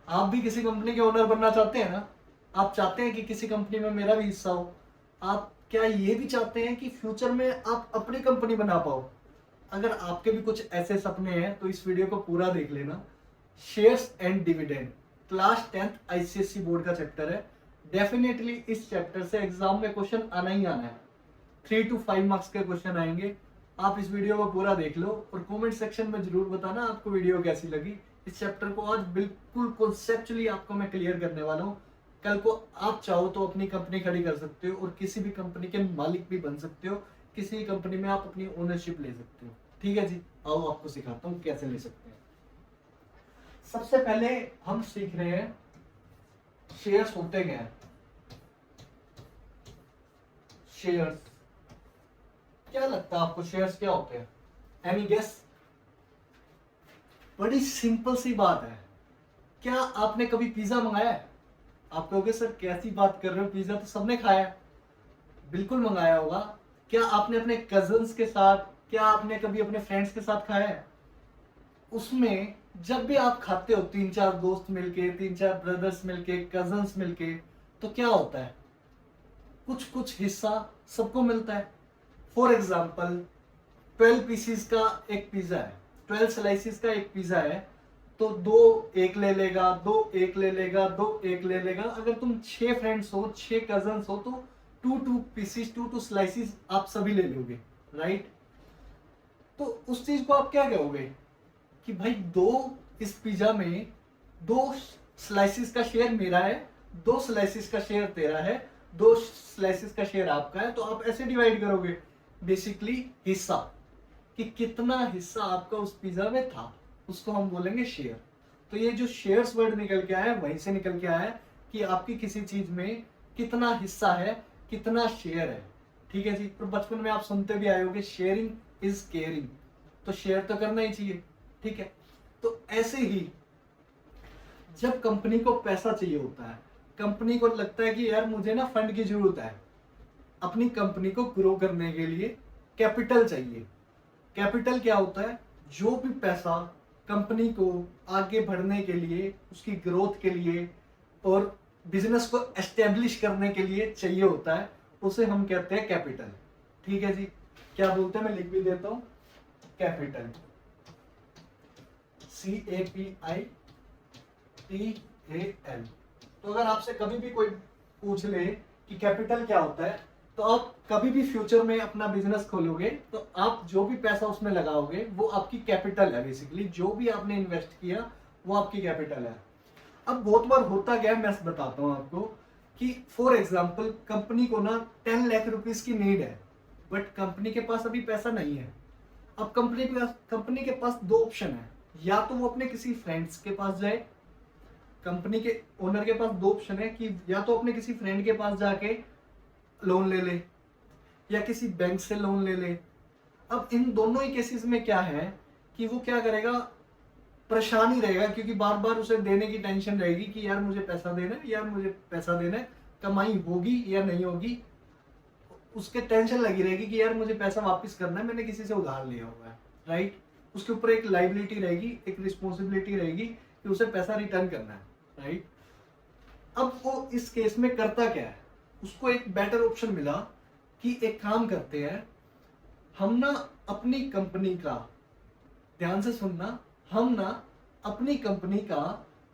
आप भी किसी कंपनी के ओनर बनना चाहते हैं ना? आप चाहते हैं कि किसी कंपनी में मेरा भी हिस्सा हो? आप क्या ये भी चाहते हैं कि फ्यूचर में आप अपनी कंपनी बना पाओ? अगर आपके भी कुछ ऐसे सपने हैं तो इस वीडियो को पूरा देख लेना। Shares and dividend class 10th ICSE board का चैप्टर है। डेफिनेटली इस चैप्टर से एग्जाम में क्वेश्चन आना ही आना है। 3 to 5 मार्क्स के क्वेश्चन आएंगे। आप इस वीडियो को पूरा देख लो और कमेंट सेक्शन में जरूर बताना आपको वीडियो कैसी लगी। इस चैप्टर को आज बिल्कुल कॉन्सेप्चुअली आपको मैं क्लियर करने वाला हूँ। कल को आप चाहो तो अपनी कंपनी खड़ी कर सकते हो और किसी भी कंपनी के मालिक भी बन सकते हो। किसी भी कंपनी में आप अपनी ओनरशिप ले सकते हो। ठीक है जी, आओ आपको सिखाता हूँ कैसे ले सकते हैं। सबसे पहले हम सीख रहे हैं शेयर्स होते क्या है। शेयर्स, क्या लगता है आपको शेयर्स क्या होते हैं? Any guess? बड़ी सिंपल सी बात है। क्या आपने कभी पिज्जा मंगाया है? आप कहोगे सर कैसी बात कर रहे हो, पिज्जा तो सबने खाया है। बिल्कुल मंगाया होगा। क्या आपने अपने कजन्स के साथ, क्या आपने कभी अपने फ्रेंड्स के साथ खाया है? उसमें जब भी आप खाते हो, 3-4 दोस्त मिलके, 3-4 ब्रदर्स मिलके, कजन्स मिलके, तो क्या होता है? कुछ कुछ हिस्सा सबको मिलता है। फॉर एग्जाम्पल 12 पीसीस का एक पिज्जा है, 12 स्लाइसिस का एक पिज्जा है, तो दो एक ले लेगा, दो एक ले लेगा, दो एक ले लेगा। अगर तुम 6 फ्रेंड्स हो, 6 कजन्स हो, तो 2 पीसीस, 2 स्लाइसिस आप सभी ले लोगे, राइट? तो उस चीज को आप क्या कहोगे कि भाई दो, इस पिज्जा में 2 स्लाइसिस का शेयर मेरा है, 2 स्लाइसिस का शेयर तेरा है, 2 स्लाइसिस का शेयर आपका है। तो आप ऐसे डिवाइड करोगे बेसिकली हिस्सा, कि कितना हिस्सा आपका उस पिज्जा में था, उसको हम बोलेंगे शेयर। तो ये जो शेयर्स वर्ड निकल के आया है वहीं से निकल के आया है कि आपकी किसी चीज में कितना हिस्सा है, कितना शेयर है। ठीक है जी। तो बचपन में आप सुनते भी आए होंगे शेयरिंग इज केयरिंग, तो शेयर तो करना ही चाहिए। ठीक है। तो ऐसे ही जब कंपनी को पैसा चाहिए होता है, कंपनी को लगता है कि यार मुझे ना फंड की जरूरत है, अपनी कंपनी को ग्रो करने के लिए कैपिटल चाहिए। कैपिटल क्या होता है? जो भी पैसा कंपनी को आगे बढ़ने के लिए, उसकी ग्रोथ के लिए और बिजनेस को एस्टेब्लिश करने के लिए चाहिए होता है, उसे हम कहते हैं कैपिटल। ठीक है जी। क्या बोलते हैं, मैं लिख भी देता हूं, कैपिटल, CAPITAL। तो अगर आपसे कभी भी कोई पूछ ले कि कैपिटल क्या होता है, तो आप कभी भी फ्यूचर में अपना बिजनेस खोलोगे तो आप जो भी पैसा उसमें लगाओगे वो आपकी कैपिटल है। बेसिकली जो भी आपने इन्वेस्ट किया वो आपकी कैपिटल है। अब बहुत बार होता क्या है, मैं बताता हूँ आपको कि फॉर एग्जाम्पल कंपनी को ना 10 लाख रुपीज की नीड है, बट कंपनी के पास अभी पैसा नहीं है। अब कंपनी के पास दो ऑप्शन है, या तो वो अपने किसी फ्रेंड्स के पास जाए। कंपनी के ओनर के पास दो ऑप्शन है कि या तो अपने किसी फ्रेंड के पास जाके लोन ले ले, या किसी बैंक से लोन ले ले। अब इन दोनों ही केसेस में क्या है कि वो क्या करेगा, परेशान ही रहेगा, क्योंकि बार बार उसे देने की टेंशन रहेगी कि यार मुझे पैसा देना है, यार मुझे पैसा देना है, कमाई होगी या नहीं होगी। उसके टेंशन लगी रहेगी कि यार मुझे पैसा वापस करना है, मैंने किसी से उधार लिया हुआ है, राइट? उसके ऊपर एक लाइबिलिटी रहेगी, एक रिस्पॉन्सिबिलिटी रहेगी कि उसे पैसा रिटर्न करना है, राइट? अब वो इस केस में करता क्या है, उसको एक बेटर ऑप्शन मिला कि एक काम करते हैं, हम ना अपनी कंपनी का, ध्यान से सुनना, हम ना अपनी कंपनी का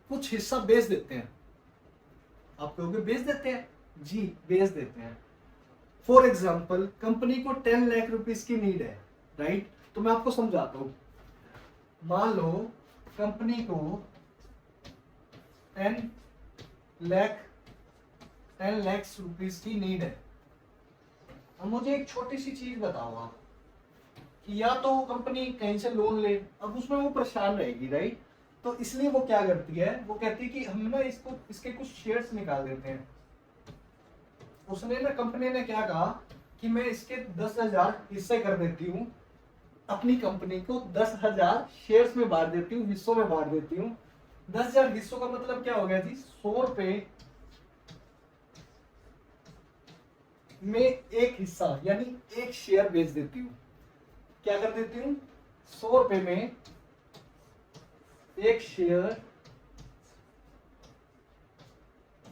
कुछ हिस्सा बेच देते हैं। आप कहोगे बेच देते हैं? जी, बेच देते हैं। फॉर एग्जाम्पल कंपनी को 10 लाख रुपीस की नीड है, राइट? तो मैं आपको समझाता हूं। मान लो कंपनी को 10 लाख 10 लाख रुपीस की नीड है। अब मुझे एक छोटी सी चीज बताओ आप, कि या तो कंपनी कहीं से लोन ले, अब उसमें वो परेशान रहेगी, राइट? तो इसलिए वो क्या करती है, वो कहती है कि हम ना इसको, इसके कुछ शेयर्स निकाल देते हैं। उसने ना, कंपनी ने क्या कहा कि मैं इसके 10,000 हिस्से कर देती हूँ, अपनी कंपनी को 10,000 शेयर्स में बांट देती हूँ, हिस्सों में बांट देती हूँ। 10,000 हिस्सों का मतलब क्या हो गया जी, 100 रुपए में एक हिस्सा यानी एक शेयर बेच देती हूँ। क्या कर देती हूँ, 100 रुपए में एक शेयर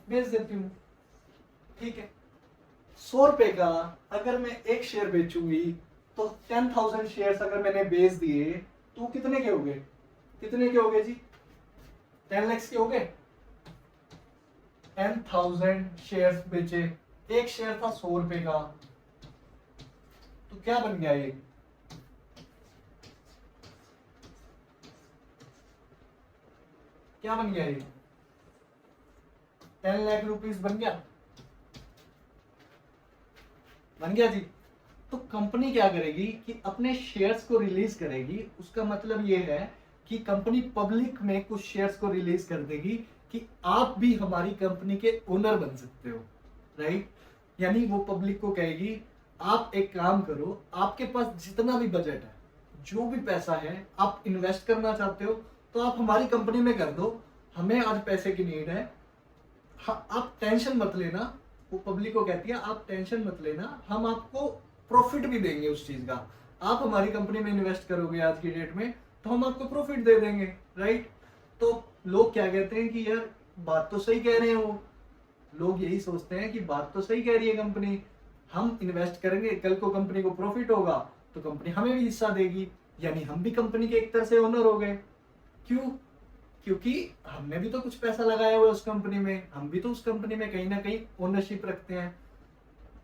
बेच देती हूँ, ठीक है। 100 रुपए का अगर मैं एक शेयर बेचूंगी तो 10,000 शेयर्स अगर मैंने बेच दिए तो कितने के हो गए, कितने के हो गए जी, 10 लाख के हो गए। 10,000 शेयर्स बेचे, एक शेयर था 100 रुपए का, तो क्या बन गया ये, क्या बन गया ये, 10 लाख रुपीस बन गया, बन गया जी। तो कंपनी क्या करेगी कि अपने शेयर्स को रिलीज करेगी, उसका मतलब ये है कि कंपनी पब्लिक में कुछ शेयर्स को रिलीज कर देगी कि आप भी हमारी कंपनी के ओनर बन सकते हो, राइट। यानी वो पब्लिक को कहेगी आप एक काम करो, आपके पास जितना भी बजट है, जो भी पैसा है आप इन्वेस्ट करना चाहते हो तो आप हमारी कंपनी में कर दो, हमें आज पैसे की नीड है, हाँ, आप टेंशन मत लेना। वो पब्लिक को कहती है आप टेंशन मत लेना, हम आपको प्रॉफिट भी देंगे उस चीज का, आप हमारी कंपनी में इन्वेस्ट करोगे आज की डेट में तो हम आपको प्रॉफिट दे देंगे, राइट। तो लोग क्या कहते हैं कि यार बात तो सही कह रहे हैं, वो लोग यही सोचते हैं कि बात तो सही कह रही है कंपनी, हम इन्वेस्ट करेंगे, कल को कंपनी को प्रॉफिट होगा तो कंपनी हमें भी हिस्सा देगी, यानी हम भी कंपनी के एक तरह से ओनर हो गए। क्यों, क्योंकि हमने भी तो कुछ पैसा लगाया हुआ है उस कंपनी में, हम भी तो उस कंपनी में कहीं ना कहीं ओनरशिप रखते हैं।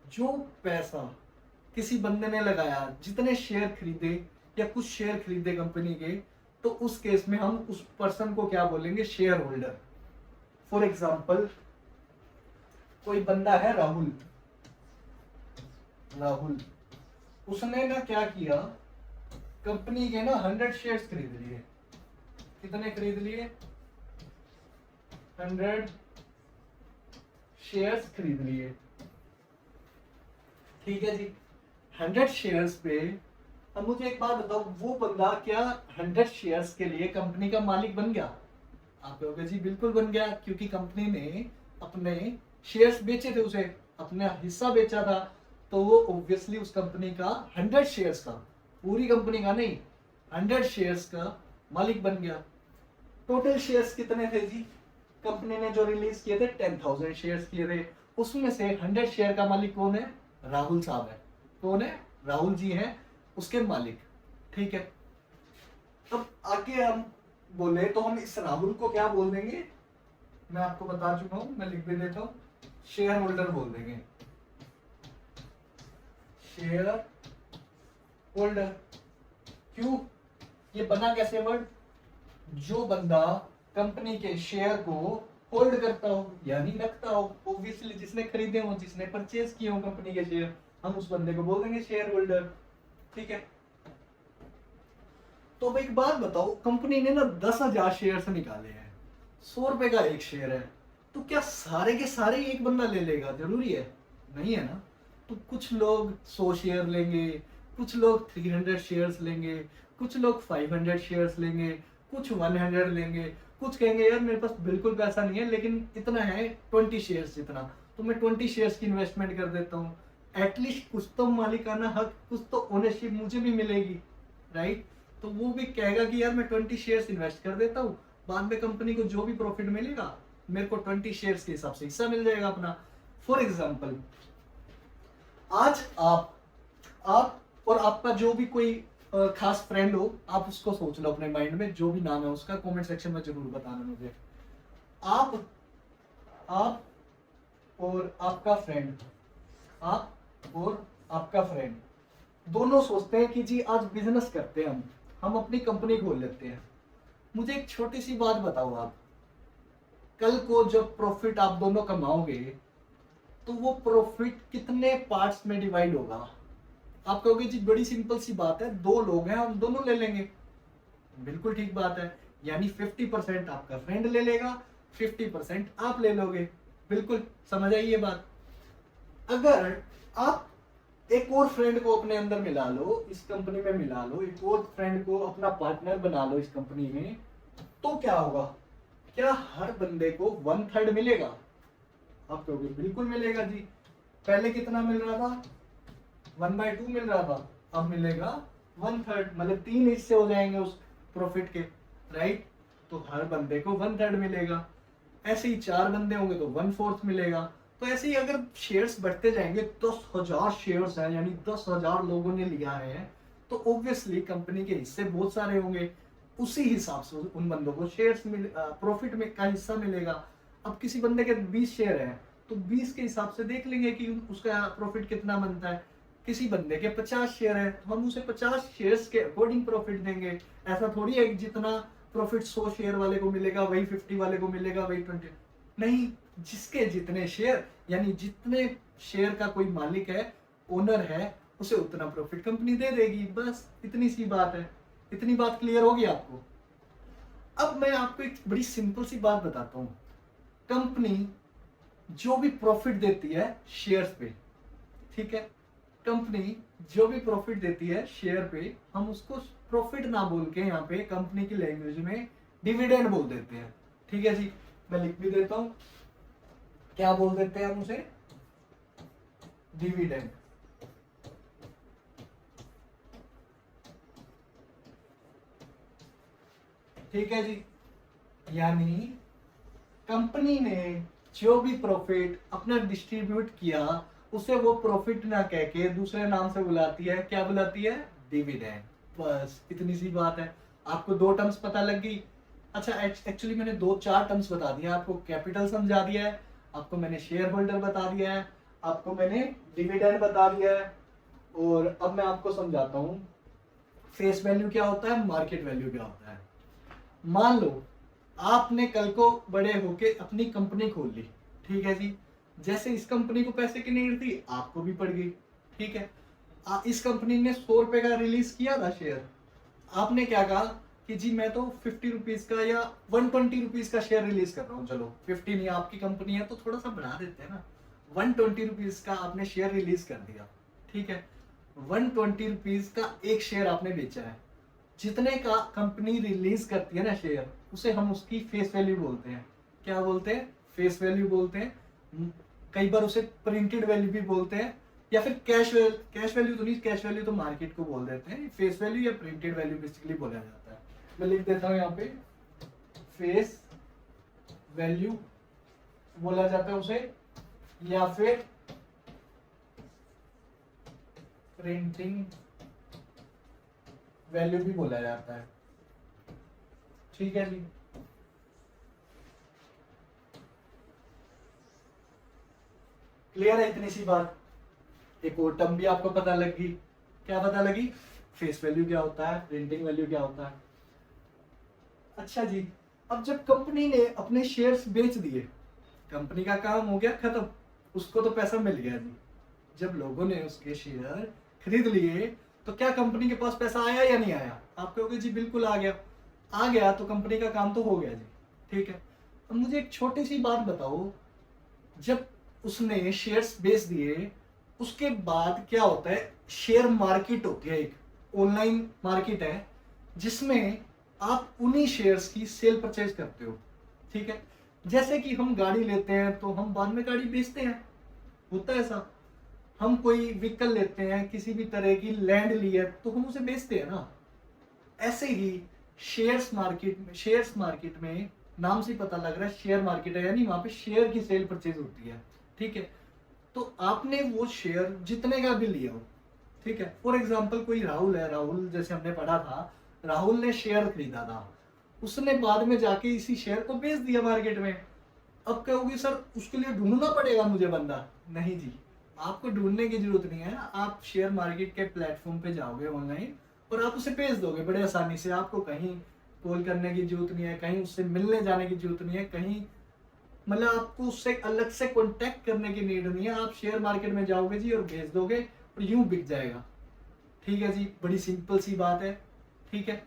जो पैसा किसी बंदे ने लगाया, जितने शेयर खरीदे या कुछ शेयर खरीदे कंपनी के, तो उस केस में हम उस पर्सन को क्या बोलेंगे, शेयर होल्डर। फॉर एग्जाम्पल कोई बंदा है राहुल, राहुल उसने ना क्या किया, कंपनी के ना 100 शेयर्स खरीद लिए, कितने खरीद लिए, 100 शेयर्स खरीद लिए, ठीक है जी। 100 शेयर्स पे अब मुझे एक बात बताओ, वो बंदा क्या 100 शेयर्स के लिए कंपनी का मालिक बन गया? आप कहोगे जी बिल्कुल बन गया, क्योंकि कंपनी ने अपने शेयर्स बेचे थे, उसे अपना हिस्सा बेचा था, तो वो ऑब्वियसली उस कंपनी का 100 शेयर्स का, पूरी कंपनी का नहीं, 100 शेयर्स का मालिक बन गया। टोटल शेयर्स कितने थे जी, कंपनी ने जो रिलीज किए थे 10,000 शेयर्स किए थे, उसमें से 100 शेयर का मालिक कौन है, राहुल साहब है। कौन है, राहुल जी हैं उसके मालिक, ठीक है। अब आगे हम बोले तो हम इस राहुल को क्या बोल देंगे, मैं आपको बता चुका हूं, मैं लिख भी देता हूं, शेयर होल्डर बोल देंगे, शेयर होल्डर। क्यों, ये बना कैसे वर्ड, जो बंदा कंपनी के शेयर को होल्ड करता हो यानी रखता हो, ऑब्वियसली जिसने खरीदे हो, जिसने परचेज किए हो कंपनी के शेयर, हम उस बंदे को बोल देंगे शेयर होल्डर, ठीक है। तो अब एक बात बताओ, कंपनी ने ना 10,000 शेयर निकाले हैं, 100 रुपए का एक शेयर है, तो क्या सारे के सारे एक बंदा ले लेगा, जरूरी है, नहीं है ना। तो कुछ लोग 100 शेयर लेंगे, कुछ लोग 300 शेयर्स लेंगे, कुछ लोग 500 शेयर्स लेंगे, कुछ 100 लेंगे, कुछ कहेंगे यार मेरे पास बिल्कुल पैसा नहीं है लेकिन इतना है 20 शेयर्स जितना, तो मैं 20 शेयर्स की इन्वेस्टमेंट कर देता हूँ, एटलीस्ट कुछ तो मालिकाना हक, कुछ तो ओनरशिप मुझे भी मिलेगी, राइट। तो वो भी कहेगा कि यार मैं 20 शेयर्स इन्वेस्ट कर देता हूँ, बाद में कंपनी को जो भी प्रॉफिट मिलेगा मेरे को 20 शेयर्स के हिसाब से हिस्सा मिल जाएगा अपना। फॉर एग्जाम्पल आज आप और आपका जो भी कोई खास फ्रेंड हो, आप उसको सोच लो अपने माइंड में, जो भी नाम है उसका, कमेंट सेक्शन में जरूर बताना मुझे। आप और आपका फ्रेंड, आप और आपका फ्रेंड दोनों सोचते हैं कि जी आज बिजनेस करते हैं, हम अपनी कंपनी खोल लेते हैं। मुझे एक छोटी सी बात बताओ, आप कल को जब प्रॉफिट आप दोनों कमाओगे तो वो प्रॉफिट कितने पार्ट्स में डिवाइड होगा? आप कहोगे जी बड़ी सिंपल सी बात है, 2 लोग हैं हम दोनों ले लेंगे, बिल्कुल ठीक बात है, यानी 50% आपका फ्रेंड ले लेगा, 50% आप ले लोगे, बिल्कुल समझ आई ये बात। अगर आप एक और फ्रेंड को अपने अंदर मिला लो, इस कंपनी में मिला लो, एक और फ्रेंड को अपना पार्टनर बना लो इस कंपनी में, तो क्या होगा, क्या हर बंदे को 1/3 मिलेगा? आप कहोगे बिल्कुल मिलेगा जी, पहले कितना मिल रहा था, 1/2 मिल रहा था, अब मिलेगा 1/3, मतलब 3 हिस्से हो जाएंगे उस प्रॉफिट के, राइट। तो हर बंदे को 1/3 मिलेगा। ऐसे ही 4 बंदे होंगे तो 1/4 मिलेगा। तो ऐसे ही अगर शेयर्स बढ़ते जाएंगे, 10,000 शेयर्स हैं यानी 10,000 लोगों ने लिया है, तो ऑब्वियसली कंपनी के हिस्से बहुत सारे होंगे, उसी हिसाब से उन बंदों को शेयर्स प्रॉफिट में का हिस्सा मिलेगा। अब किसी बंदे के 20 शेयर हैं तो 20 के हिसाब से देख लेंगे कि उसका प्रॉफिट कितना बनता है। किसी बंदे के 50 शेयर है तो हम उसे 50 शेयर्स के अकॉर्डिंग प्रॉफिट देंगे। ऐसा थोड़ी है कि जितना प्रॉफिट 100 शेयर वाले को मिलेगा वही 50 वाले को मिलेगा, वही 20 नहीं। जिसके जितने शेयर यानी जितने शेयर का कोई मालिक है, ओनर है, उसे उतना प्रॉफिट कंपनी दे देगी। बस इतनी सी बात है। इतनी बात क्लियर होगी आपको? अब मैं आपको एक बड़ी सिंपल सी बात बताता हूं। कंपनी जो भी प्रॉफिट देती है शेयर्स पे, ठीक है, कंपनी जो भी प्रॉफिट देती है शेयर पे, हम उसको प्रॉफिट ना बोल के यहाँ पे कंपनी की लैंग्वेज में डिविडेंड बोल देते हैं। ठीक है जी, मैं लिख भी देता हूं। क्या बोल देते हैं हम उसे? डिविडेंड। ठीक है जी, यानी कंपनी ने जो भी प्रॉफिट अपना डिस्ट्रीब्यूट किया, उसे वो प्रॉफिट ना कह के दूसरे नाम से बुलाती है। क्या बुलाती है? डिविडेंड। बस इतनी सी बात है। आपको 2 टर्म्स पता लग गई। अच्छा, एक्चुअली मैंने 2-4 टर्म्स बता दिया। आपको कैपिटल समझा दिया है, आपको मैंने शेयर होल्डर बता दिया है, आपको मैंने डिविडेंड बता दिया है, और अब मैं आपको समझाता हूँ फेस वैल्यू क्या होता है, मार्केट वैल्यू क्या होता है। मान लो आपने कल को बड़े होके अपनी कंपनी खोल ली, ठीक है जी। जैसे इस कंपनी को पैसे की नीड थी, आपको भी पड़ गई, ठीक है। इस कंपनी ने 100 रुपए का रिलीज किया था शेयर। आपने क्या कहा कि जी मैं तो 50 रुपीज का या 120 रुपीज का शेयर रिलीज कर रहा हूँ। चलो 50 नहीं, आपकी कंपनी है तो थोड़ा सा बढ़ा देते हैं ना। 120 रुपीज का आपने शेयर रिलीज कर दिया, ठीक है। 120 रुपीज का एक शेयर आपने बेचा है। जितने का कंपनी रिलीज करती है ना शेयर, उसे हम उसकी फेस वैल्यू बोलते हैं। क्या बोलते हैं? फेस वैल्यू बोलते हैं। कई बार उसे प्रिंटेड वैल्यू भी बोलते हैं, या फिर कैश वैल्यू तो नहीं, कैश वैल्यू तो मार्केट को बोल देते हैं। फेस वैल्यू या प्रिंटेड वैल्यू बेसिकली बोला जाता है। मैं लिख देता हूं यहाँ पे, फेस वैल्यू बोला जाता है उसे, या फिर प्रिंटिंग वैल्यू भी बोला जाता है। ठीक है जी। क्लियर है इतनी सी बात? एक और टर्म भी आपको पता लग गई। क्या पता लगी? फेस वैल्यू क्या होता है, प्रिंटिंग वैल्यू क्या होता है। अच्छा जी, अब जब कंपनी ने अपने शेयर्स बेच दिए, कंपनी का काम हो गया खत्म, उसको तो पैसा मिल गया जी। जब लोगों ने उसके शेयर खरीद लिए, तो क्या कंपनी के पास पैसा आया या नहीं आया? आप कहोगे जी बिल्कुल आ गया। आ गया तो कंपनी का काम तो हो गया जी, ठीक है। अब मुझे एक छोटी सी बात बताओ, जब उसने शेयर्स बेच दिए, उसके बाद क्या होता है? शेयर मार्केट होती है, एक ऑनलाइन मार्केट है, जिसमें आप उन्हीं शेयर्स की सेल परचेज करते हो, ठीक है। जैसे कि हम गाड़ी लेते हैं तो हम बाद में गाड़ी बेचते हैं, होता है ऐसा। हम कोई व्हीकल लेते हैं, किसी भी तरह की लैंड ली है तो हम उसे बेचते हैं ना। ऐसे ही शेयर्स मार्केट में नाम से पता लग रहा है शेयर मार्केट है, यानी वहां पे शेयर की सेल परचेज होती है, ठीक है। तो आपने वो शेयर जितने का भी लिया हो, ठीक है। फॉर एग्जाम्पल कोई राहुल है, राहुल जैसे हमने पढ़ा था, राहुल ने शेयर खरीदा था, उसने बाद में जाके इसी शेयर को बेच दिया मार्केट में। अब कहोगे सर उसके लिए ढूंढना पड़ेगा मुझे बंदा। नहीं जी, आपको ढूंढने की जरूरत नहीं है। आप शेयर मार्केट के प्लेटफॉर्म पे जाओगे ऑनलाइन और आप उसे बेच दोगे बड़े आसानी से। आपको कहीं कॉल करने की जरूरत नहीं है, कहीं उससे मिलने जाने की जरूरत नहीं है, कहीं मतलब आपको उससे अलग से कांटेक्ट करने की नीड नहीं है। आप शेयर मार्केट में जाओगे जी और बेच दोगे और यूं बिक जाएगा। ठीक है जी, बड़ी सिंपल सी बात है, ठीक है।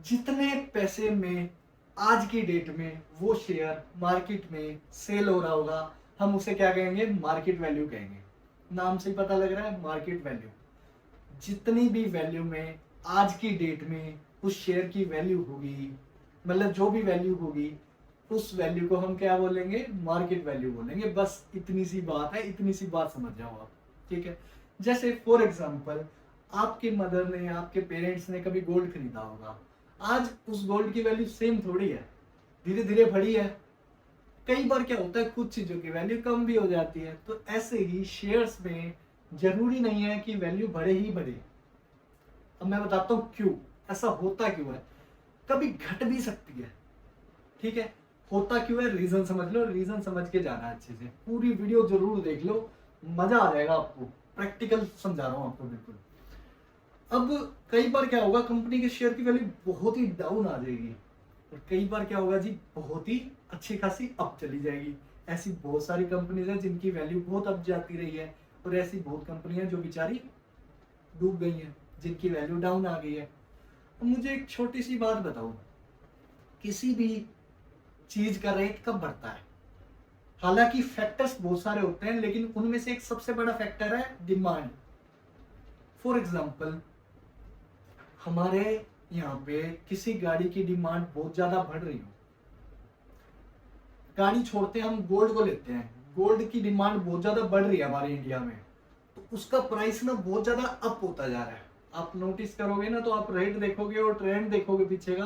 जितने पैसे में आज की डेट में वो शेयर मार्केट में सेल हो रहा होगा, हम उसे क्या कहेंगे? मार्केट वैल्यू कहेंगे। नाम से ही पता लग रहा है, मार्केट वैल्यू। जितनी भी वैल्यू में आज की डेट में उस शेयर की वैल्यू होगी, मतलब जो भी वैल्यू होगी, उस वैल्यू को हम क्या बोलेंगे? मार्केट वैल्यू बोलेंगे। बस इतनी सी बात है, इतनी सी बात समझ जाओ आप, ठीक है। जैसे फॉर एग्जांपल आपके मदर ने, आपके पेरेंट्स ने कभी गोल्ड खरीदा होगा। आज उस गोल्ड की वैल्यू सेम थोड़ी है, धीरे धीरे बढ़ी है, कई बार क्या होता है, कुछ चीजों की वैल्यू कम भी हो जाती है। तो ऐसे ही शेयर्स में जरूरी नहीं है कि वैल्यू बढ़े ही बढ़े। अब मैं बताता हूँ क्यों ऐसा होता, क्यों है, कभी घट भी सकती है। ठीक है, होता क्यों है, रीजन समझ लो, रीजन समझ के जाना है अच्छे से, पूरी वीडियो जरूर देख लो, मजा आ जाएगा आपको, प्रैक्टिकल समझा रहा हूँ आपको बिल्कुल। अब कई बार क्या होगा, कंपनी के शेयर की वैल्यू बहुत ही डाउन आ जाएगी, और कई बार क्या होगा जी, बहुत ही अच्छी खासी अप चली जाएगी। ऐसी बहुत सारी कंपनीज हैं जिनकी वैल्यू बहुत अप जाती रही है, और ऐसी बहुत कंपनियां जो बेचारी डूब गई हैं, जिनकी वैल्यू डाउन आ गई है। अब मुझे एक छोटी सी बात बताओ, किसी भी चीज का रेट कब बढ़ता है? हालांकि फैक्टर्स बहुत सारे होते हैं, लेकिन उनमें से एक सबसे बड़ा फैक्टर है डिमांड। फॉर एग्जाम्पल, हमारे यहाँ पे किसी गाड़ी की डिमांड बहुत ज्यादा बढ़ रही हो, गाड़ी छोड़ते हैं हम गोल्ड को लेते हैं, गोल्ड की डिमांड बहुत ज्यादा बढ़ रही है हमारे इंडिया में, तो उसका प्राइस ना बहुत ज्यादा अप होता जा रहा है। आप नोटिस करोगे ना, तो आप रेट देखोगे और ट्रेंड देखोगे पीछे का,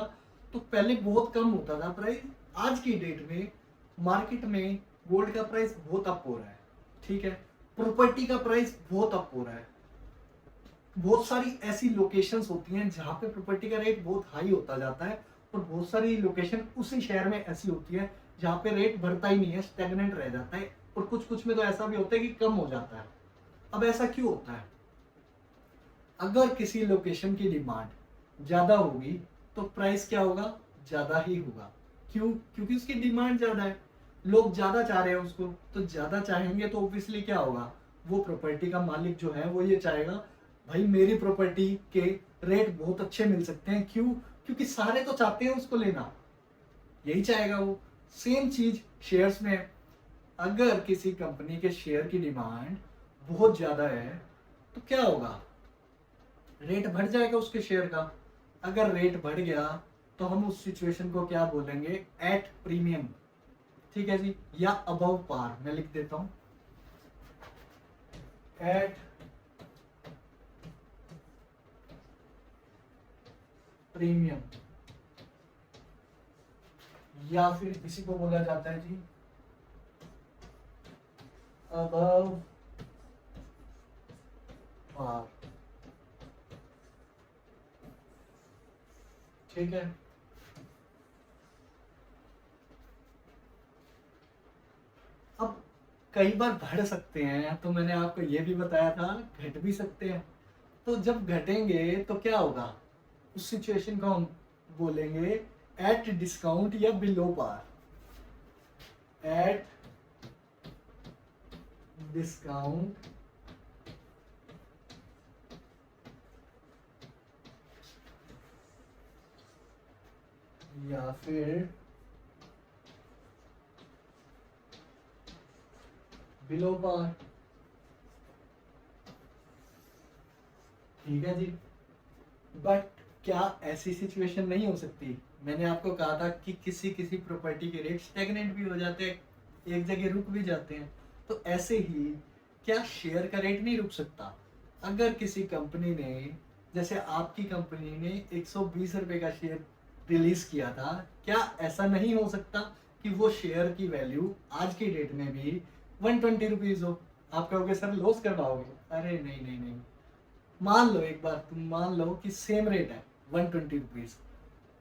तो पहले बहुत कम होता था प्राइस, आज की डेट में मार्केट में गोल्ड का प्राइस बहुत अप हो रहा है। ठीक है, प्रॉपर्टी का प्राइस बहुत अप हो रहा है। बहुत सारी ऐसी लोकेशंस होती हैं जहां पे प्रॉपर्टी का रेट बहुत हाई होता जाता है, और बहुत सारी लोकेशन उसी शहर में ऐसी होती है जहां पे रेट बढ़ता ही नहीं है, स्टेगनेंट रह जाता है, और कुछ कुछ में तो ऐसा भी होता है कि कम हो जाता है। अब ऐसा क्यों होता है? अगर किसी लोकेशन की डिमांड ज्यादा होगी तो प्राइस क्या होगा, ज्यादा ही होगा। क्यों? क्योंकि उसकी डिमांड ज्यादा है, लोग ज्यादा चाह रहे हैं उसको, तो ज्यादा चाहेंगे तो ऑब्वियसली क्या होगा, वो प्रॉपर्टी का मालिक जो है वो ये चाहेगा, भाई मेरी प्रॉपर्टी के रेट बहुत अच्छे मिल सकते हैं। क्यों? क्योंकि सारे तो चाहते हैं उसको लेना, यही चाहेगा वो। सेम चीज शेयर्स में है। अगर किसी कंपनी के शेयर की डिमांड बहुत ज्यादा है तो क्या होगा, रेट बढ़ जाएगा उसके शेयर का। अगर रेट बढ़ गया तो हम उस सिचुएशन को क्या बोलेंगे, एट प्रीमियम। ठीक है जी, या अबव पार, मैं लिख देता हूं, एट प्रीमियम, या फिर किसी को बोला जाता है जी अबव पार। ठीक है, अब कई बार बढ़ सकते हैं, तो मैंने आपको यह भी बताया था घट भी सकते हैं। तो जब घटेंगे तो क्या होगा, उस सिचुएशन को हम बोलेंगे एट डिस्काउंट या बिलो पार, एट डिस्काउंट या फिर बिलो पार। ठीक है जी, बट क्या ऐसी सिचुएशन नहीं हो सकती? मैंने आपको कहा था कि किसी किसी प्रॉपर्टी के रेट स्टेगनेंट भी हो जाते हैं, एक जगह रुक भी जाते हैं। तो ऐसे ही क्या शेयर का रेट नहीं रुक सकता? अगर किसी कंपनी ने, जैसे आपकी कंपनी ने 120 रुपए का शेयर रिलीज किया था, क्या ऐसा नहीं हो सकता कि वो शेयर की वैल्यू आज की डेट में भी 120 रुपीज हो? आप कहोगे सर लॉस कर पाओगे, अरे नहीं नहीं नहीं, मान लो एक बार, तुम मान लो कि सेम रेट है 120 रुपीज,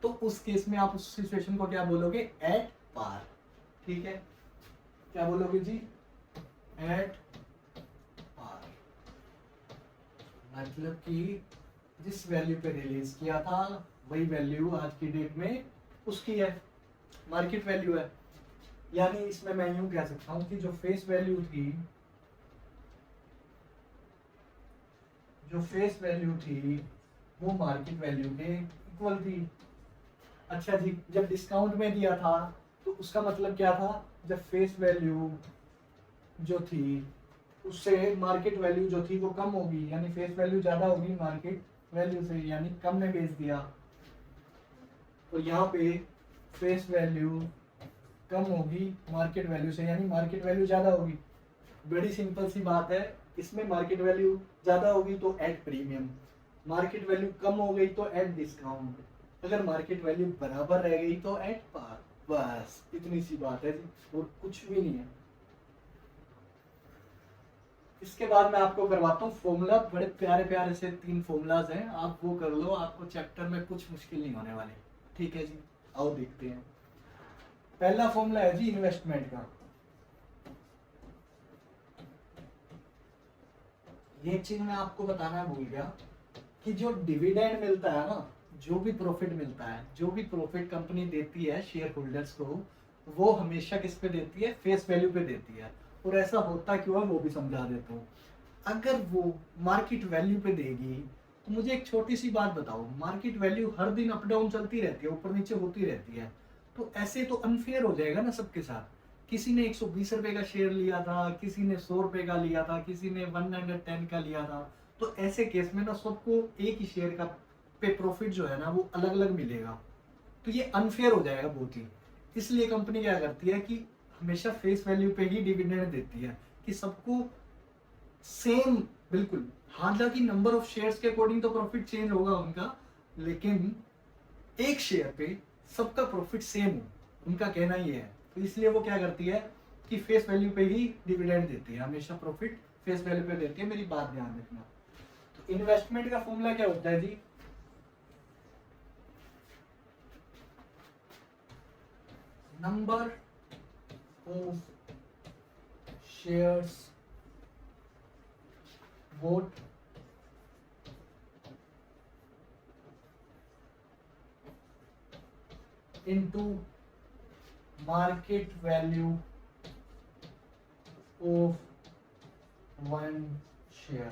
तो उस केस में आप उस सिचुएशन को क्या बोलोगे, एट पार। ठीक है, क्या बोलोगे जी, एट पार। मतलब कि जिस वैल्यू पे रिलीज किया था वही वैल्यू आज की डेट में उसकी है, मार्केट वैल्यू है। यानी इसमें मैं यूं कह सकता हूं कि जो फेस वैल्यू थी, जो फेस वैल्यू थी वो मार्केट वैल्यू के इक्वल थी। अच्छा जी, जब डिस्काउंट में दिया था तो उसका मतलब क्या था, जब फेस वैल्यू जो थी उससे मार्केट वैल्यू जो थी वो कम होगी, यानी फेस वैल्यू ज्यादा होगी मार्केट वैल्यू से, यानी कम में बेच दिया। तो यहाँ पे फेस वैल्यू कम होगी मार्केट वैल्यू से, यानी मार्केट वैल्यू ज्यादा होगी। बड़ी सिंपल सी बात है, इसमें मार्केट वैल्यू ज्यादा होगी तो एट प्रीमियम, मार्केट वैल्यू कम हो गई तो एट डिस्काउंट, अगर मार्केट वैल्यू बराबर रह गई तो एट पार। बस इतनी सी बात है जी, और कुछ भी नहीं है। इसके बाद मैं आपको करवाता हूँ फॉर्मूला, बड़े प्यारे प्यारे से 3 फॉर्मूलाज हैं, आप वो कर लो, आपको चैप्टर में कुछ मुश्किल नहीं होने वाले। ठीक है जी, आओ देखते हैं। पहला फॉर्मूला है जी इन्वेस्टमेंट का। ये चीज मैं आपको बताना भूल गया कि जो डिविडेंड मिलता है ना, जो भी प्रॉफिट मिलता है, जो भी प्रॉफिट कंपनी देती है शेयर होल्डर्स को, वो हमेशा किस पे देती है? फेस वैल्यू पे देती है। और ऐसा होता क्यों है वो भी समझा देता हूँ। अगर वो मार्केट वैल्यू पे देगी तो मुझे एक छोटी सी बात बताओ, मार्केट वैल्यू हर दिन अप डाउन चलती रहती है, ऊपर नीचे होती रहती है, तो ऐसे तो अनफेयर हो जाएगा ना सबके साथ। किसी ने 120 रुपए का शेयर लिया था, किसी ने 100 रुपए का लिया था, किसी ने 110 का लिया था, तो ऐसे केस में ना सबको एक ही शेयर का पे प्रॉफिट जो है ना वो अलग अलग मिलेगा, तो ये अनफेयर हो जाएगा बहुत ही। इसलिए कंपनी क्या करती है कि हमेशा फेस वैल्यू पे ही डिविडेंड देती है, कि सबको सेम, बिल्कुल। हालांकि नंबर ऑफ शेयर्स के अकॉर्डिंग तो प्रॉफिट चेंज होगा उनका, लेकिन एक शेयर पे सबका प्रॉफिट सेम हो, उनका कहना ये है। तो इसलिए वो क्या करती है कि फेस वैल्यू पे ही डिविडेंड देती है, हमेशा प्रॉफिट फेस वैल्यू पे देती है, मेरी बात ध्यान रखना। तो इन्वेस्टमेंट का फॉर्मूला क्या होता है जी? Number of shares bought into market value of one share।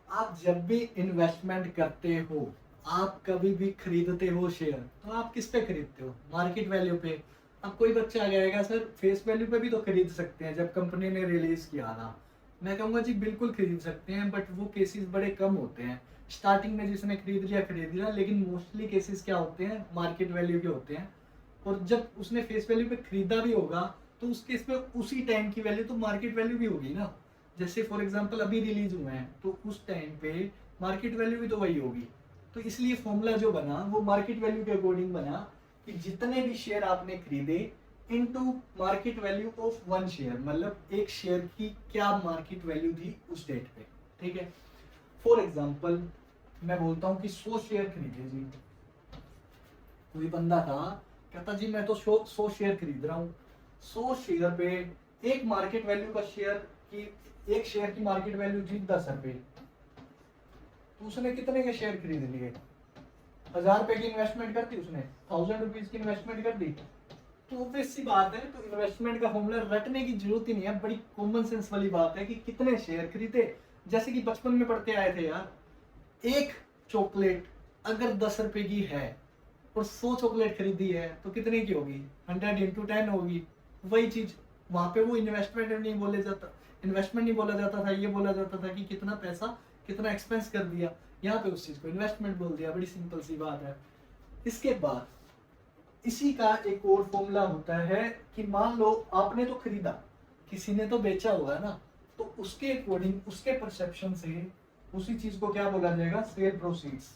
आप जब भी इन्वेस्टमेंट करते हो, आप कभी भी खरीदते हो शेयर, तो आप किस पे खरीदते हो? मार्केट वैल्यू पे। अब कोई बच्चा आ जाएगा सर फेस वैल्यू पे भी तो खरीद सकते हैं, जब कंपनी ने रिलीज किया था। मैं कहूँगा जी बिल्कुल खरीद सकते हैं, बट वो केसेस बड़े कम होते हैं। स्टार्टिंग में जिसने खरीद लिया, लेकिन मोस्टली केसेस क्या होते हैं? मार्केट वैल्यू के होते हैं। और जब उसने फेस वैल्यू पे खरीदा भी होगा तो उस केस में उसी टाइम की वैल्यू तो मार्केट वैल्यू भी होगी ना। जैसे फॉर एग्जांपल अभी रिलीज हुए हैं तो उस टाइम पे मार्केट वैल्यू भी तो वही होगी। तो इसलिए फॉर्मूला जो बना वो मार्केट वैल्यू के अकॉर्डिंग बना, कि जितने भी शेयर आपने खरीदे into market value of one share, मतलब एक शेयर की क्या मार्केट वैल्यू थी उस डेट पे। ठीक है, फॉर एग्जांपल मैं बोलता हूँ कि 100 शेयर खरीदे जी। कोई बंदा था कहता जी मैं तो 100 शेयर खरीद रहा हूँ, 100 शेयर पे एक मार्केट वैल्यू का शेयर की, एक शेयर की मार्केट वैल्यू थी 10 रुपए, तो उसने कितने के शेयर खरीद लिए? 1000 रुपए की इन्वेस्टमेंट कर दी उसने, 1000 रुपीज की इन्वेस्टमेंट कर दी। तो ऑब्वियस सी बात है, तो इन्वेस्टमेंट का फॉर्मूला रटने की जरूरत ही नहीं है, बड़ी कॉमन सेंस वाली बात है कि कितने शेयर खरीदे। जैसे कि बचपन में पढ़ते आए थे यार, एक चॉकलेट अगर 10 रुपए की है और 100 चॉकलेट खरीदी है तो कितने की होगी? 100 × 10 होगी। वही चीज वहां पे वो इन्वेस्टमेंट नहीं बोले जाता, इन्वेस्टमेंट नहीं बोला जाता था, ये बोला जाता था कि कितना पैसा कितना एक्सपेंस कर दिया। यहाँ पे उस चीज को इन्वेस्टमेंट बोल दिया, बड़ी सिंपल सी बात है। इसके बाद इसी का एक और फॉर्मूला होता है कि मान लो आपने तो खरीदा, किसी ने तो बेचा होगा ना, तो उसके अकॉर्डिंग उसके परसेप्शन से उसी चीज को क्या बोला जाएगा? Sale proceeds.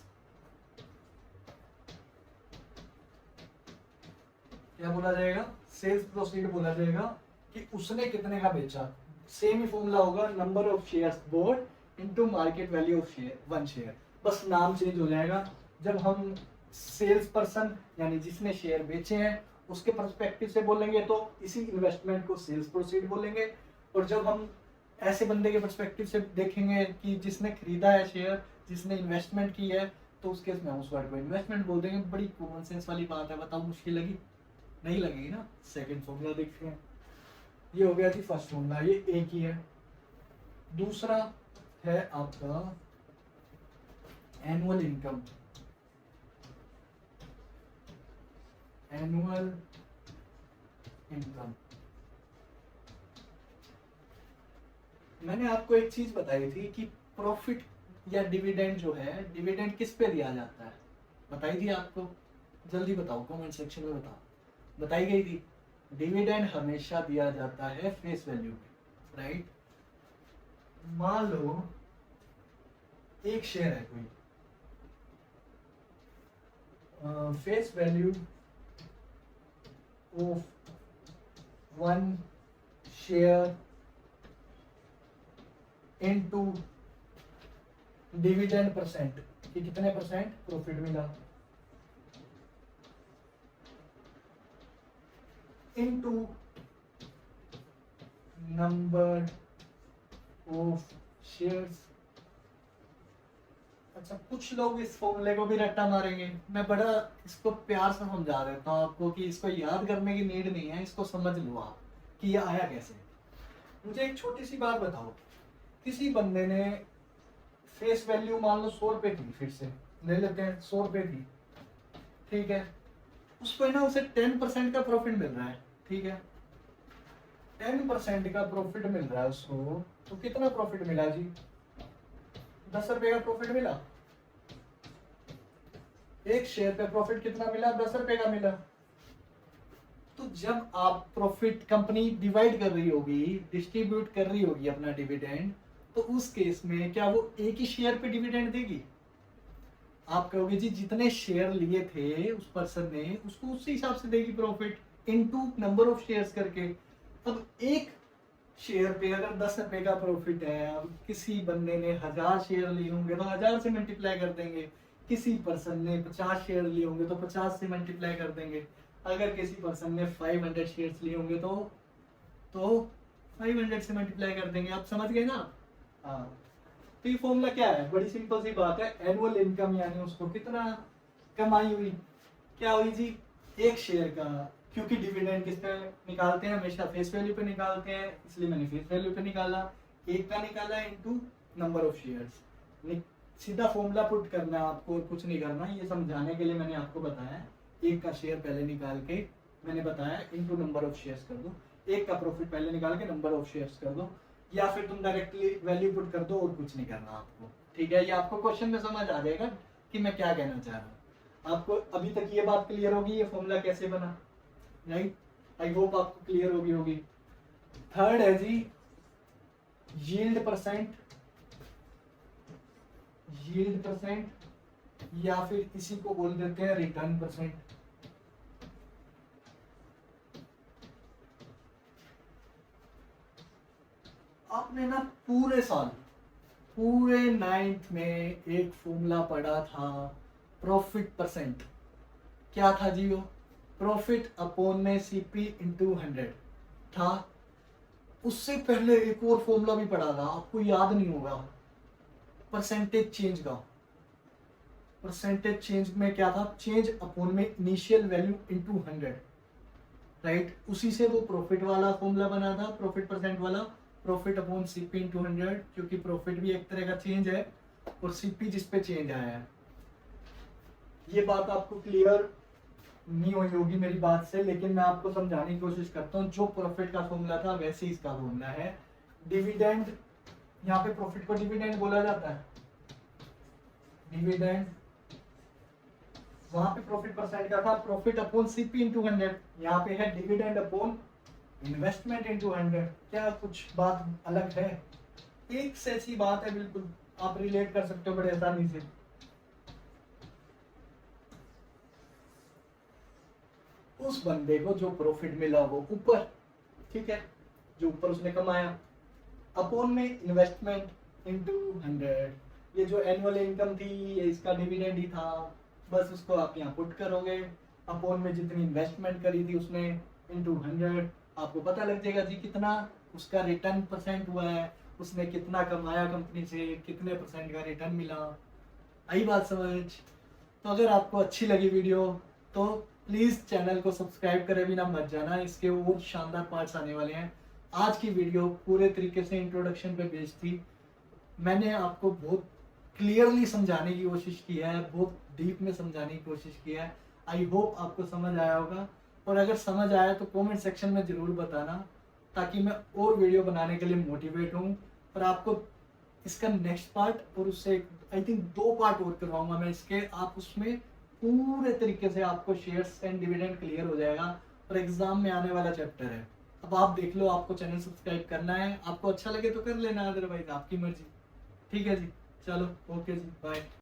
क्या बोला जाएगा? सेल्स प्रोसीड बोला जाएगा, कि उसने कितने का बेचा। सेम ही फॉर्मूला होगा, number of shares board into market value of share one share, बस नाम चेंज हो जाएगा। जब हम सेल्स पर्सन यानी जिसने शेयर बेचे हैं उसके पर्सपेक्टिव से बोलेंगे तो इसी इन्वेस्टमेंट को सेल्स प्रोसीड बोलेंगे, और जब हम ऐसे बंदे के पर्सपेक्टिव से देखेंगे कि जिसने खरीदा है शेयर, जिसने इन्वेस्टमेंट की है, तो उस केस में हम उस वर्ड को इन्वेस्टमेंट बोल देंगे। बड़ी कॉमन सेंस वाली बात है, बताओ मुश्किल लगी? नहीं लगेगी ना। सेकंड फॉर्मूला देखते हैं। ये हो गया जी फर्स्ट फॉर्मूला, ये एक ही है। दूसरा है आपका एनुअल इनकम। एनुअल इनकम, मैंने आपको एक चीज बताई थी कि प्रॉफिट या डिविडेंड जो है, डिविडेंड किस पे दिया जाता है? बताई थी आपको, जल्दी बताओ, कमेंट सेक्शन में बताओ। बताई गई थी, डिविडेंड हमेशा दिया जाता है फेस वैल्यू पे, राइट। मान लो एक शेयर है कोई, face value of one share into dividend percent, कि कितने परसेंट प्रॉफिट मिला, इनटू नंबर ऑफ शेयर्स। अच्छा, कुछ लोग इस फॉर्मूले को भी रट्टा मारेंगे, मैं बड़ा इसको प्यार से समझा देता हूँ आपको कि इसको याद करने की नीड नहीं है, इसको समझ लो आप कि ये आया कैसे। मुझे एक छोटी सी बात बताओ, किसी बंदे ने फेस वैल्यू मान लो 100 रुपए थी, फिर से ले लेते हैं 100 रुपए थी, ठीक है, उसको है ना उसे 10% का प्रॉफिट मिल रहा है, ठीक है, 10% का प्रॉफिट मिल रहा है उसको, तो कितना प्रॉफिट मिला जी, 10 रुपए का प्रॉफिट मिला, एक शेयर पे प्रॉफिट कितना मिला, 10 रुपए का मिला। तो जब आप प्रॉफिट कंपनी डिवाइड कर रही होगी, डिस्ट्रीब्यूट कर रही होगी अपना डिविडेंड, तो उस केस में क्या वो एक ही शेयर पे डिविडेंड देगी? आप कहोगे जी जितने शेयर लिए थे उस पर्सन ने, उसको उसी हिसाब से देगी profit, into number of shares करके। अब एक शेयर पे अगर 10 रुपए का प्रॉफिट है, अब किसी बंदे ने 1000 शेयर लिए होंगे तो 1000 से मल्टीप्लाई कर देंगे, किसी पर्सन ने 50 शेयर लिए होंगे तो 50 से मल्टीप्लाई कर देंगे, अगर किसी पर्सन ने 500 शेयर्स लिए होंगे तो 500 से मल्टीप्लाई कर देंगे। आप समझ गए ना? हाँ, तो ये फॉर्मूला क्या है, बड़ी सिंपल सी बात है, एनुअल इनकम यानी उसको कितना कमाई हुई, क्या हुई जी, एक शेयर का, क्योंकि डिविडेंड किस पे निकालते हैं, हमेशा फेस वैल्यू पे निकालते हैं, इसलिए मैंने फेस वैल्यू पे निकाला, एक का निकाला इनटू नंबर ऑफ शेयर्स। सीधा फॉर्मूला पुट करना है आपको, कुछ नहीं करना, ये समझाने के लिए मैंने आपको बताया, एक का शेयर पहले निकाल के मैंने बताया इनटू नंबर ऑफ शेयर्स कर दो, एक का प्रॉफिट पहले निकाल के नंबर ऑफ शेयर्स कर दो, या फिर तुम डायरेक्टली वैल्यू पुट कर दो, और कुछ नहीं करना आपको, ठीक है। ये आपको क्वेश्चन में समझ आ जाएगा कि मैं क्या कहना चाह रहा हूँ। आपको अभी तक ये बात क्लियर होगी ये फॉर्मूला कैसे बना, राइट? आई होप आपको क्लियर होगी। थर्ड है जी यील्ड परसेंट, या फिर इसी को बोल देते हैं रिटर्न परसेंट। आपने ना पूरे साल, पूरे 9th में एक फॉर्मूला पढ़ा था प्रॉफिट परसेंट, क्या था जी वो, प्रॉफिट अपॉन में सीपी इंटू 100 था। उससे पहले एक और फॉर्मूला भी पढ़ा था, आपको याद नहीं होगा, परसेंटेज चेंज का। परसेंटेज चेंज में क्या था, चेंज अपॉन में इनिशियल वैल्यू इंटू 100, राइट? उसी से वो प्रॉफिट वाला फॉर्मूला बना था, प्रॉफिट परसेंट वाला, प्रॉफिट अपॉन सीपी इंटू 100, क्योंकि प्रॉफिट भी एक तरह का चेंज है और सीपी जिस पे चेंज आया है। ये बात आपको क्लियर नहीं हुई होगी मेरी बात से, लेकिन मैं आपको समझाने की कोशिश करता हूँ। जो प्रॉफिट का फॉर्मूला था वैसे ही इसका फॉर्मूला है। डिविडेंड, यहाँ पे प्रॉफिट को डिविडेंड बोला जाता है, डिविडेंड, वहां पे प्रॉफिट परसेंट का था प्रॉफिट अपॉन सीपी इंटू 100, यहाँ पे है डिविडेंड अपॉन इन्वेस्टमेंट इंटू 100। क्या कुछ बात अलग है? एक से ऐसी बात है, बिल्कुल आप रिलेट कर सकते हो बड़े आसानी से। उस बंदे को जो प्रॉफिट मिला वो ऊपर, ठीक है, जो ऊपर उसने कमाया, अपॉन में इन्वेस्टमेंट इंटू 100, ये जो एनुअल इनकम थी ये इसका डिविडेंड ही था, बस उसको आप यहाँ पुट करोगे, अपॉन में जितनी इन्वेस्टमेंट करी थी उसने इंटू 100, आपको पता लग जाएगा जी कितना उसका रिटर्न परसेंट हुआ है, उसने कितना कमाया कंपनी से, कितने परसेंट का रिटर्न मिला। आई बात समझ? तो अगर आपको अच्छी लगी वीडियो तो प्लीज़ चैनल को सब्सक्राइब करे बिना मत जाना, इसके और शानदार पार्ट्स आने वाले हैं। आज की वीडियो पूरे तरीके से इंट्रोडक्शन पे बेस्ड थी, मैंने आपको बहुत क्लियरली समझाने की कोशिश की है, बहुत डीप में समझाने की कोशिश की है। आई होप आपको समझ आया होगा, और अगर समझ आया तो कमेंट सेक्शन में ज़रूर बताना, ताकि मैं और वीडियो बनाने के लिए मोटिवेट हूँ। और आपको इसका नेक्स्ट पार्ट और उससे आई थिंक 2 पार्ट और करवाऊंगा मैं इसके, आप उसमें पूरे तरीके से आपको शेयर्स एंड डिविडेंड क्लियर हो जाएगा, और एग्जाम में आने वाला चैप्टर है। अब आप देख लो, आपको चैनल सब्सक्राइब करना है, आपको अच्छा लगे तो कर लेना, अदरवाइज आपकी मर्जी। ठीक है जी, चलो ओके जी, बाय।